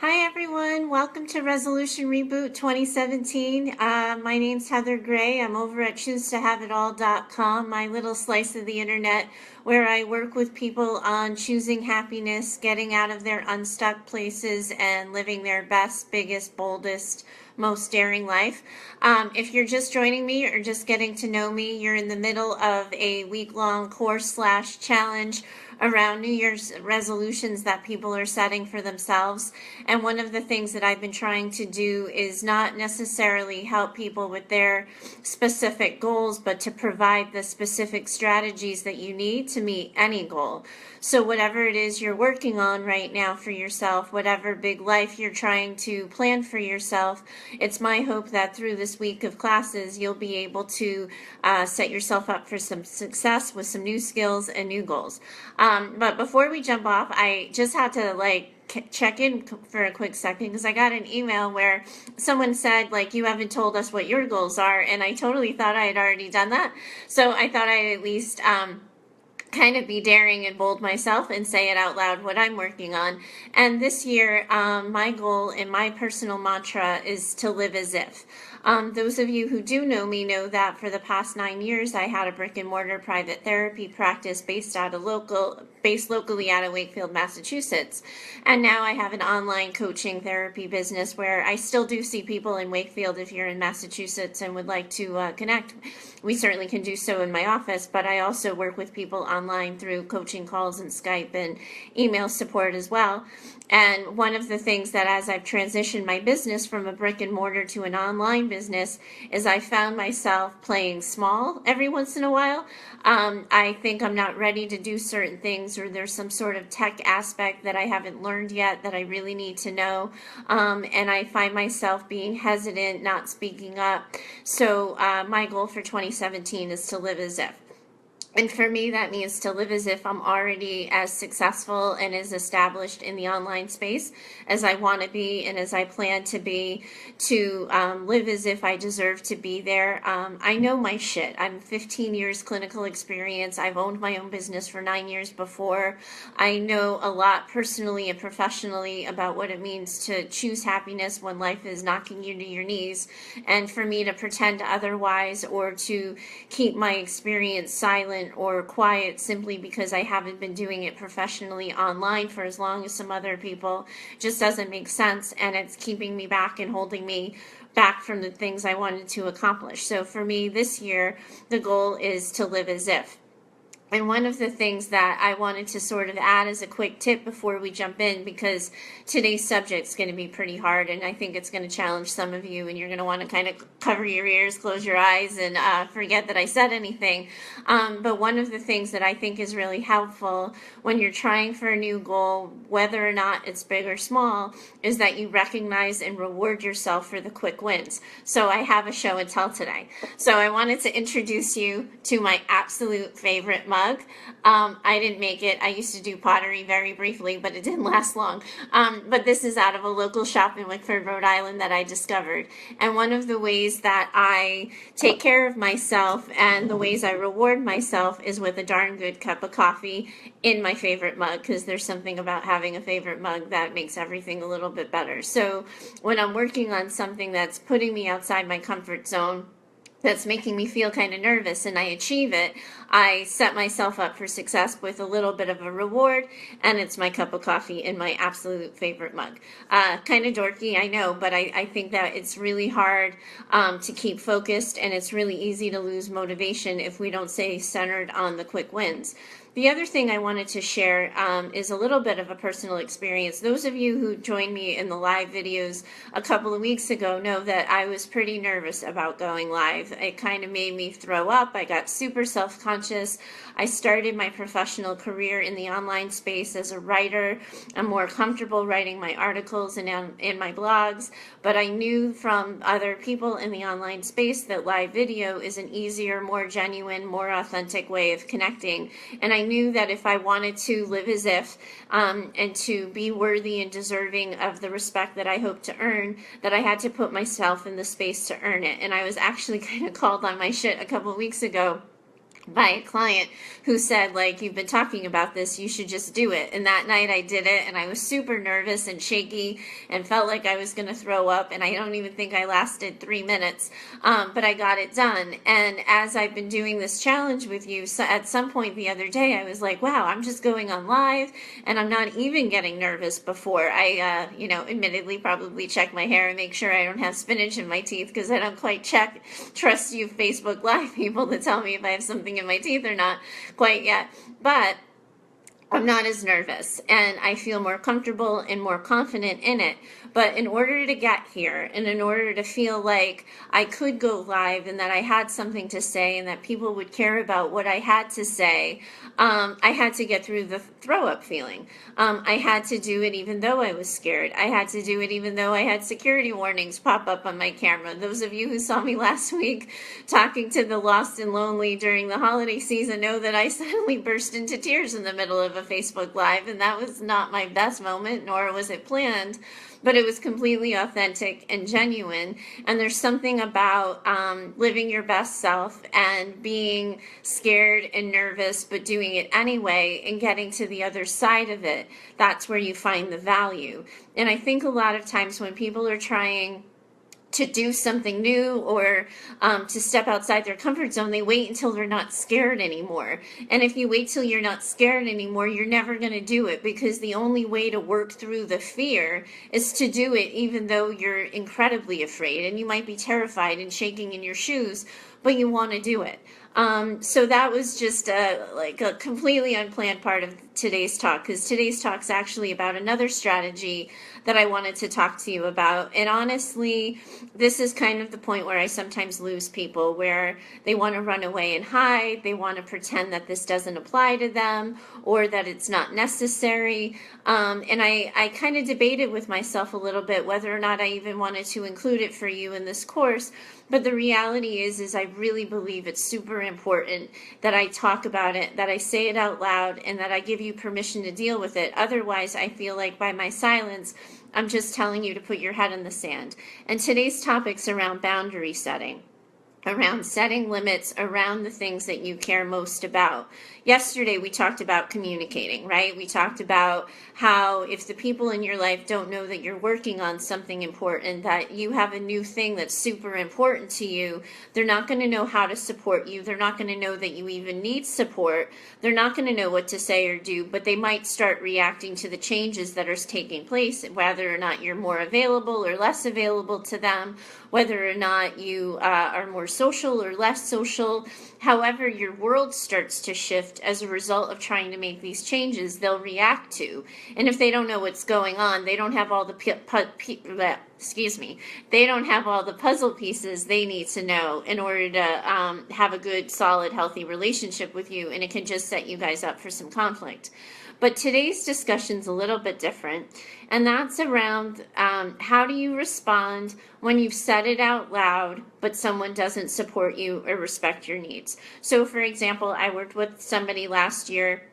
Hi everyone, welcome to Resolution Reboot 2017. My name's Heather Gray. I'm over at choosetohaveitall.com, my little slice of the internet where I work with people on choosing happiness, getting out of their unstuck places, and living their best, biggest, boldest, most daring life. If you're just joining me or just getting to know me, you're in the middle of a week-long course/challenge around New Year's resolutions that people are setting for themselves. And one of the things that I've been trying to do is not necessarily help people with their specific goals, but to provide the specific strategies that you need to meet any goal. So whatever it is you're working on right now for yourself, whatever big life you're trying to plan for yourself, it's my hope that through this week of classes, you'll be able to set yourself up for some success with some new skills and new goals. But before we jump off, I just had to check in for a quick second because I got an email where someone said, you haven't told us what your goals are, and I totally thought I had already done that. So I thought I'd at least kind of be daring and bold myself and say it out loud what I'm working on. And this year, my goal and my personal mantra is to live as if. Those of you who do know me know that for the past 9 years, I had a brick and mortar private therapy practice based locally out of Wakefield, Massachusetts. And now I have an online coaching therapy business where I still do see people in Wakefield. If you're in Massachusetts and would like to connect, we certainly can do so in my office, but I also work with people online through coaching calls and Skype and email support as well. And one of the things that as I've transitioned my business from a brick and mortar to an online business is I found myself playing small every once in a while. I think I'm not ready to do certain things, or there's some sort of tech aspect that I haven't learned yet that I really need to know. And I find myself being hesitant, not speaking up. So my goal for 2017 is to live as if. And for me, that means to live as if I'm already as successful and as established in the online space as I want to be and as I plan to be, to live as if I deserve to be there. I know my shit. I'm 15 years clinical experience. I've owned my own business for 9 years before. I know a lot personally and professionally about what it means to choose happiness when life is knocking you to your knees. And for me to pretend otherwise or to keep my experience silent or quiet simply because I haven't been doing it professionally online for as long as some other people just doesn't make sense, and it's keeping me back and holding me back from the things I wanted to accomplish. So for me this year, the goal is to live as if. And one of the things that I wanted to sort of add as a quick tip before we jump in, because today's subject is going to be pretty hard, and I think it's going to challenge some of you, and you're going to want to kind of cover your ears, close your eyes, and forget that I said anything. But one of the things that I think is really helpful when you're trying for a new goal, whether or not it's big or small, is that you recognize and reward yourself for the quick wins. So I have a show and tell today. So I wanted to introduce you to my absolute favorite mug. I didn't make it. I used to do pottery very briefly, but it didn't last long. But this is out of a local shop in Wickford, Rhode Island that I discovered. And one of the ways that I take care of myself and the ways I reward myself is with a darn good cup of coffee in my favorite mug, because there's something about having a favorite mug that makes everything a little bit better. So when I'm working on something that's putting me outside my comfort zone, that's making me feel kind of nervous, and I achieve it, I set myself up for success with a little bit of a reward, and it's my cup of coffee in my absolute favorite mug. Kind of dorky, I know, but I think that it's really hard to keep focused, and it's really easy to lose motivation if we don't stay centered on the quick wins. The other thing I wanted to share is a little bit of a personal experience. Those of you who joined me in the live videos a couple of weeks ago know that I was pretty nervous about going live. It kind of made me throw up. I got super self-conscious. I started my professional career in the online space as a writer. I'm more comfortable writing my articles and in my blogs, but I knew from other people in the online space that live video is an easier, more genuine, more authentic way of connecting. And I knew that if I wanted to live as if and to be worthy and deserving of the respect that I hope to earn, that I had to put myself in the space to earn it. And I was actually kind of called on my shit a couple of weeks ago by a client who said, like, you've been talking about this, you should just do it. And that night I did it, and I was super nervous and shaky and felt like I was going to throw up, and I don't even think I lasted 3 minutes, but I got it done. And as I've been doing this challenge with you, so at some point the other day I was like, wow, I'm just going on live and I'm not even getting nervous before I admittedly probably check my hair and make sure I don't have spinach in my teeth, because I don't quite trust you Facebook Live people to tell me if I have something in my teeth or not quite yet. But I'm not as nervous, and I feel more comfortable and more confident in it. But in order to get here, and in order to feel like I could go live and that I had something to say and that people would care about what I had to say, I had to get through the throw-up feeling. I had to do it even though I was scared. I had to do it even though I had security warnings pop up on my camera. Those of you who saw me last week talking to the lost and lonely during the holiday season know that I suddenly burst into tears in the middle of a Facebook Live, and that was not my best moment, nor was it planned, but it was completely authentic and genuine. And there's something about living your best self and being scared and nervous, but doing it anyway and getting to the other side of it. That's where you find the value. And I think a lot of times when people are trying to do something new or to step outside their comfort zone, they wait until they're not scared anymore. And if you wait till you're not scared anymore, you're never going to do it, because the only way to work through the fear is to do it even though you're incredibly afraid and you might be terrified and shaking in your shoes, but you want to do it. So that was just a completely unplanned part of today's talk, because today's talk is actually about another strategy that I wanted to talk to you about. And honestly, this is kind of the point where I sometimes lose people, where they want to run away and hide. They want to pretend that this doesn't apply to them or that it's not necessary. And I kind of debated with myself a little bit whether or not I even wanted to include it for you in this course. But the reality is I really believe it's super important that I talk about it, that I say it out loud, and that I give you permission to deal with it. Otherwise, I feel like by my silence, I'm just telling you to put your head in the sand. And today's topic's around boundary setting, around setting limits around the things that you care most about. Yesterday, we talked about communicating, right? We talked about how if the people in your life don't know that you're working on something important, that you have a new thing that's super important to you, they're not going to know how to support you. They're not going to know that you even need support. They're not going to know what to say or do, but they might start reacting to the changes that are taking place, whether or not you're more available or less available to them, whether or not you are more social or less social. However your world starts to shift as a result of trying to make these changes, they'll react to. And if they don't know what's going on, they don't have all the they don't have all the puzzle pieces they need to know in order to have a good, solid, healthy relationship with you, and it can just set you guys up for some conflict. But today's discussion's a little bit different, and that's around how do you respond when you've said it out loud, but someone doesn't support you or respect your needs. So, for example, I worked with somebody last year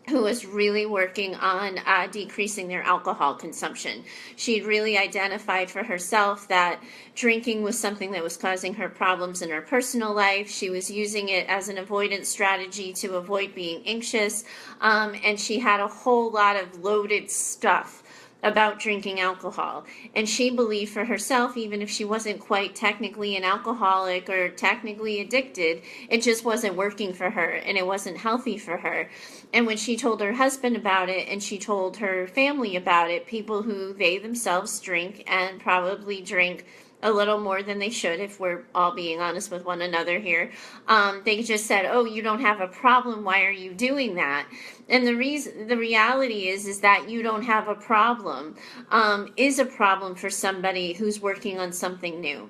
who was really working on decreasing their alcohol consumption. She'd really identified for herself that drinking was something that was causing her problems in her personal life. She was using it as an avoidance strategy to avoid being anxious, and she had a whole lot of loaded stuff about drinking alcohol. And she believed for herself, even if she wasn't quite technically an alcoholic or technically addicted, it just wasn't working for her and it wasn't healthy for her. And when she told her husband about it and she told her family about it, people who they themselves drink and probably drink a little more than they should, if we're all being honest with one another here, they just said, oh, you don't have a problem, why are you doing that? And the reality is that you don't have a problem is a problem for somebody who's working on something new.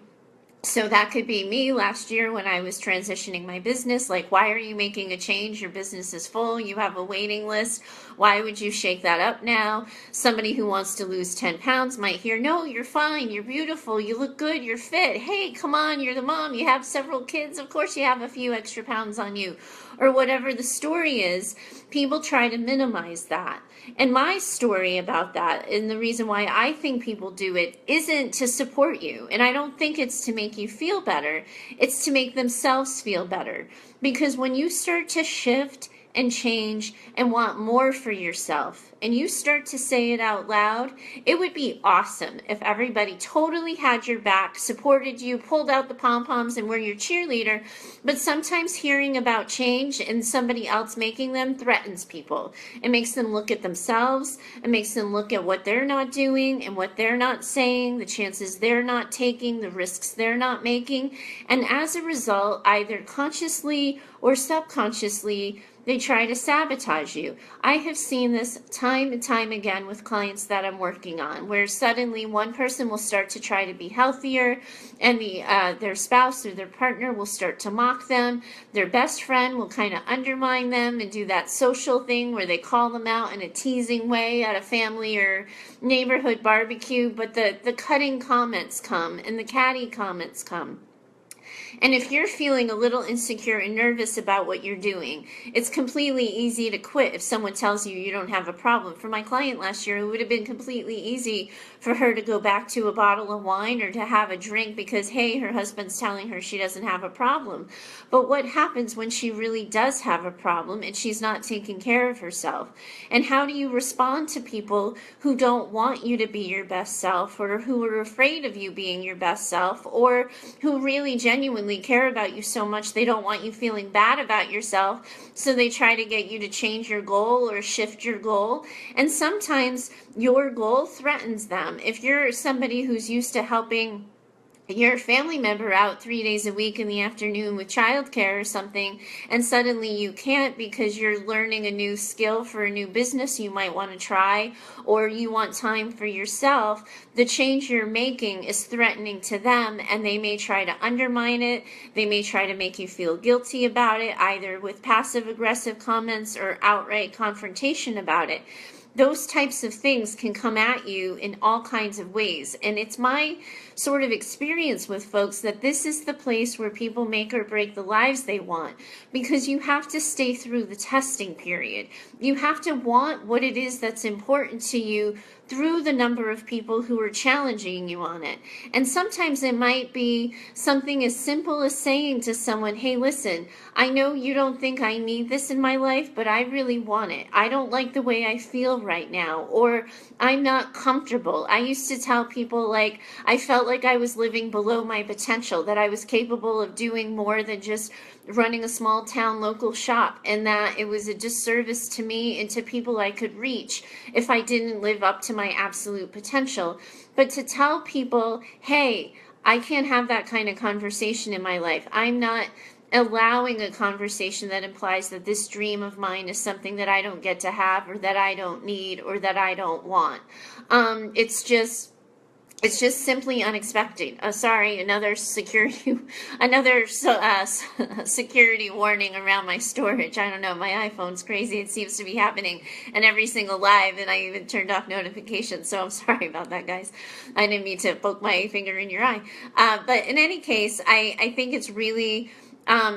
So that could be me last year when I was transitioning my business. Like, why are you making a change? Your business is full. You have a waiting list. Why would you shake that up now? Somebody who wants to lose 10 pounds might hear, no, you're fine. You're beautiful. You look good. You're fit. Hey, come on. You're the mom. You have several kids. Of course you have a few extra pounds on you. or whatever the story is, people try to minimize that. And my story about that, and the reason why I think people do it, isn't to support you. And I don't think it's to make you feel better. It's to make themselves feel better. Because when you start to shift and change and want more for yourself, and you start to say it out loud, it would be awesome if everybody totally had your back, supported you, pulled out the pom-poms, and were your cheerleader. But sometimes hearing about change and somebody else making them threatens people. It makes them look at themselves. It makes them look at what they're not doing and what they're not saying, the chances they're not taking, the risks they're not making. And as a result, either consciously or subconsciously, they try to sabotage you. I have seen this time and time again with clients that I'm working on, where suddenly one person will start to try to be healthier, and their spouse or their partner will start to mock them. Their best friend will kind of undermine them and do that social thing where they call them out in a teasing way at a family or neighborhood barbecue, but the cutting comments come and the catty comments come. And if you're feeling a little insecure and nervous about what you're doing, it's completely easy to quit if someone tells you you don't have a problem. For my client last year, it would have been completely easy for her to go back to a bottle of wine or to have a drink because, hey, her husband's telling her she doesn't have a problem. But what happens when she really does have a problem and she's not taking care of herself? And how do you respond to people who don't want you to be your best self, or who are afraid of you being your best self, or who really genuinely care about you so much they don't want you feeling bad about yourself, so they try to get you to change your goal or shift your goal? And sometimes your goal threatens them. If you're somebody who's used to helping your family member out 3 days a week in the afternoon with childcare or something, and suddenly you can't because you're learning a new skill for a new business you might want to try, or you want time for yourself, the change you're making is threatening to them, and they may try to undermine it. They may try to make you feel guilty about it, either with passive-aggressive comments or outright confrontation about it. Those types of things can come at you in all kinds of ways. And it's my sort of experience with folks that this is the place where people make or break the lives they want, because you have to stay through the testing period. You have to want what it is that's important to you through the number of people who are challenging you on it. And sometimes it might be something as simple as saying to someone, hey, listen, I know you don't think I need this in my life, but I really want it. I don't like the way I feel right now, or I'm not comfortable. I used to tell people, like, I felt like I was living below my potential, that I was capable of doing more than just running a small town local shop, and that it was a disservice to me and to people I could reach if I didn't live up to my absolute potential. But to tell people, hey, I can't have that kind of conversation in my life. I'm not allowing a conversation that implies that this dream of mine is something that I don't get to have, or that I don't need, or that I don't want. It's just simply unexpected. Sorry, another security warning around my storage. I don't know, my iPhone's crazy. It seems to be happening in every single live, and I even turned off notifications, so I'm sorry about that, guys. I didn't mean to poke my finger in your eye. But in any case, I think it's really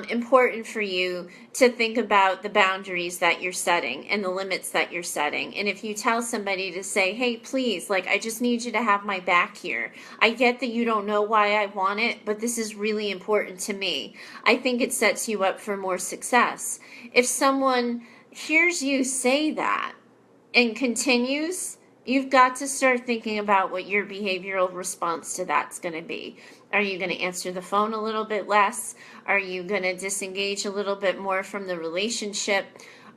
important for you to think about the boundaries that you're setting and the limits that you're setting. And if you tell somebody to say, hey, please, like, I just need you to have my back here. I get that you don't know why I want it, but this is really important to me. I think it sets you up for more success. If someone hears you say that and continues, you've got to start thinking about what your behavioral response to that's going to be. Are you going to answer the phone a little bit less? Are you going to disengage a little bit more from the relationship?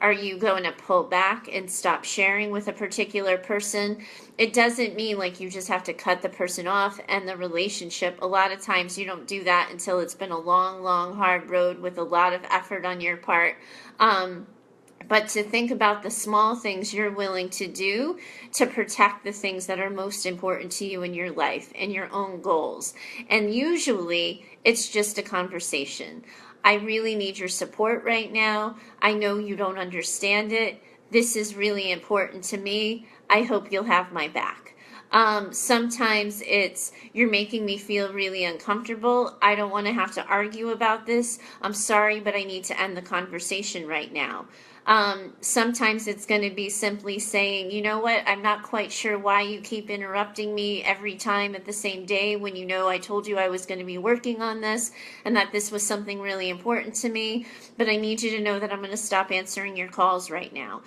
Are you going to pull back and stop sharing with a particular person? It doesn't mean like you just have to cut the person off and the relationship. A lot of times you don't do that until it's been a long, long, hard road with a lot of effort on your part. But to think about the small things you're willing to do to protect the things that are most important to you in your life and your own goals. And usually it's just a conversation. I really need your support right now. I know you don't understand it. This is really important to me. I hope you'll have my back. Sometimes it's, you're making me feel really uncomfortable. I don't want to have to argue about this. I'm sorry, but I need to end the conversation right now. Sometimes it's going to be simply saying, you know what, I'm not quite sure why you keep interrupting me every time at the same day when you know I told you I was going to be working on this and that this was something really important to me, but I need you to know that I'm going to stop answering your calls right now.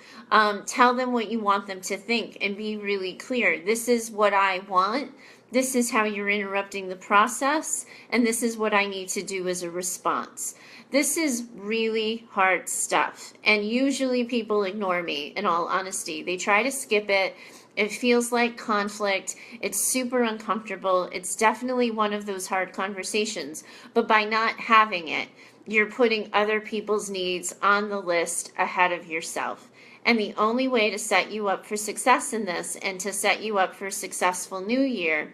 Tell them what you want them to think and be really clear. This is what I want. This is how you're interrupting the process, and this is what I need to do as a response. This is really hard stuff, and usually people ignore me, in all honesty. They try to skip it. It feels like conflict. It's super uncomfortable. It's definitely one of those hard conversations, but by not having it, you're putting other people's needs on the list ahead of yourself. And the only way to set you up for success in this and to set you up for a successful new year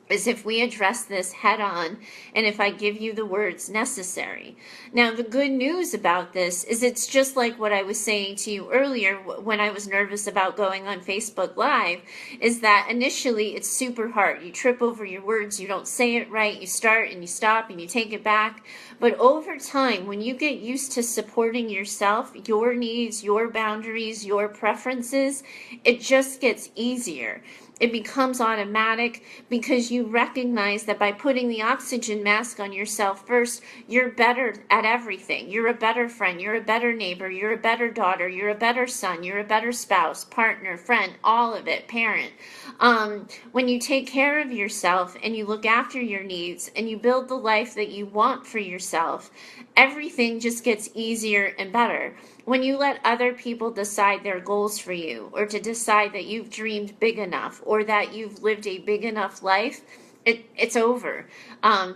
is if we address this head on and if I give you the words necessary. Now, the good news about this is it's just like what I was saying to you earlier when I was nervous about going on Facebook Live, is that initially it's super hard. You trip over your words, you don't say it right, you start and you stop and you take it back. But over time, when you get used to supporting yourself, your needs, your boundaries, your preferences, it just gets easier. It becomes automatic because you recognize that by putting the oxygen mask on yourself first, you're better at everything. You're a better friend. You're a better neighbor. You're a better daughter. You're a better son. You're a better spouse, partner, friend, all of it, parent. When you take care of yourself and you look after your needs and you build the life that you want for yourself, everything just gets easier and better. When you let other people decide their goals for you, or to decide that you've dreamed big enough, or that you've lived a big enough life, it's over.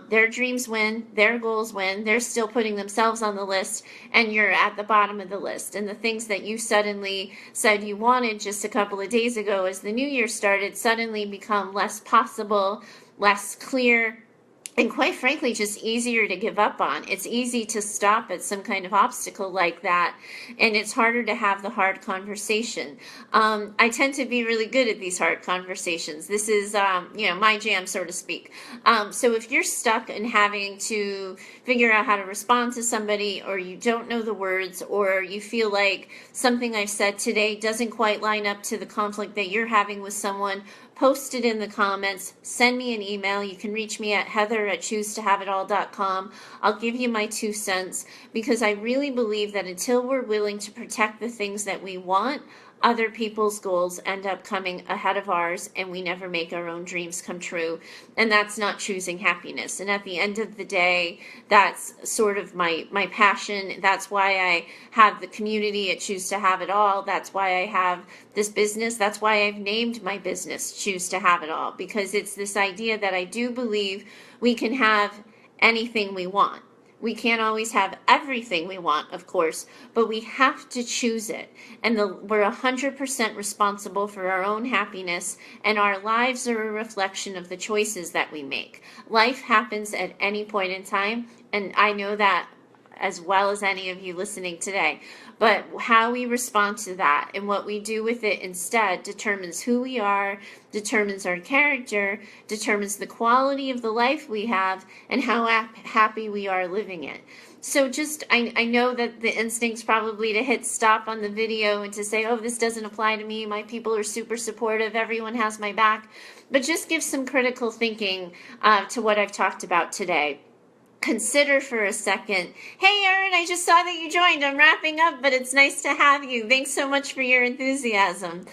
Their dreams win, their goals win, they're still putting themselves on the list, and you're at the bottom of the list. And the things that you suddenly said you wanted just a couple of days ago as the new year started suddenly become less possible, less clear, and quite frankly, just easier to give up on. It's easy to stop at some kind of obstacle like that, and it's harder to have the hard conversation. I tend to be really good at these hard conversations. This is, my jam, so to speak. So if you're stuck in having to figure out how to respond to somebody, or you don't know the words, or you feel like something I've said today doesn't quite line up to the conflict that you're having with someone, post it in the comments, send me an email. You can reach me at heather@choosetohaveitall.com. I'll give you my 2 cents, because I really believe that until we're willing to protect the things that we want, other people's goals end up coming ahead of ours, and we never make our own dreams come true. And that's not choosing happiness. And at the end of the day, that's sort of my passion. That's why I have the community at Choose to Have It All. That's why I have this business. That's why I've named my business Choose to Have It All, because it's this idea that I do believe we can have anything we want. We can't always have everything we want, of course, but we have to choose it. And we're 100% responsible for our own happiness, and our lives are a reflection of the choices that we make. Life happens at any point in time, and I know that as well as any of you listening today. But how we respond to that and what we do with it instead determines who we are, determines our character, determines the quality of the life we have, and how happy we are living it. So I know that the instinct's probably to hit stop on the video and to say, oh, this doesn't apply to me. My people are super supportive. Everyone has my back. But just give some critical thinking to what I've talked about today. Consider for a second, hey Erin, I just saw that you joined. I'm wrapping up, but it's nice to have you. Thanks so much for your enthusiasm.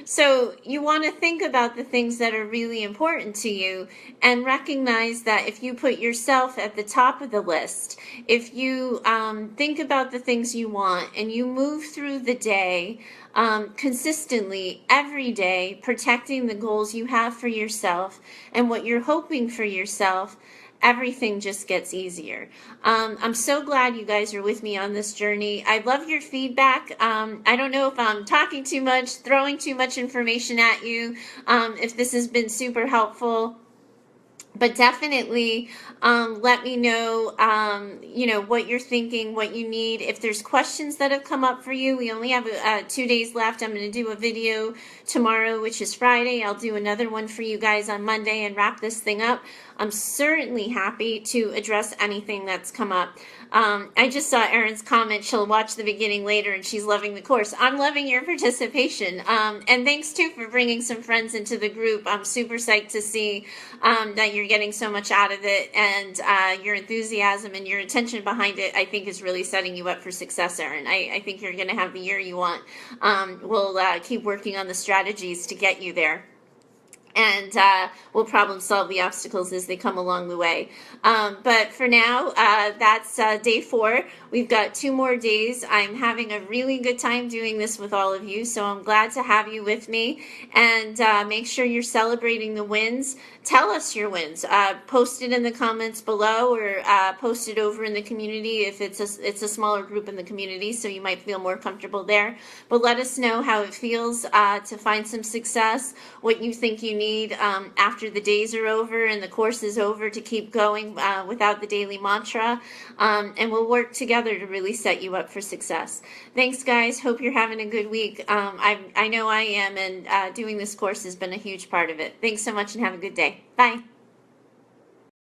So you want to think about the things that are really important to you, and recognize that if you put yourself at the top of the list, if you think about the things you want and you move through the day consistently every day, protecting the goals you have for yourself and what you're hoping for yourself, everything just gets easier. I'm so glad you guys are with me on this journey. I love your feedback. I don't know if I'm talking too much, throwing too much information at you, if this has been super helpful. But definitely let me know, what you're thinking, what you need. If there's questions that have come up for you, we only have 2 days left. I'm going to do a video tomorrow, which is Friday. I'll do another one for you guys on Monday and wrap this thing up. I'm certainly happy to address anything that's come up. I just saw Erin's comment. She'll watch the beginning later and she's loving the course. I'm loving your participation. And thanks too for bringing some friends into the group. I'm super psyched to see that you're getting so much out of it, and your enthusiasm and your attention behind it, I think, is really setting you up for success, Erin. I think you're going to have the year you want. We'll keep working on the strategies to get you there, and we'll problem solve the obstacles as they come along the way. But for now, that's day 4. We've got 2 more days. I'm having a really good time doing this with all of you, so I'm glad to have you with me. And make sure you're celebrating the wins. Tell us your wins. Post it in the comments below, or post it over in the community if it's a smaller group in the community, so you might feel more comfortable there. But let us know how it feels to find some success, what you think you need after the days are over and the course is over to keep going without the daily mantra, and we'll work together to really set you up for success. Thanks, guys. Hope you're having a good week. I know I am, and doing this course has been a huge part of it. Thanks so much and have a good day. Bye.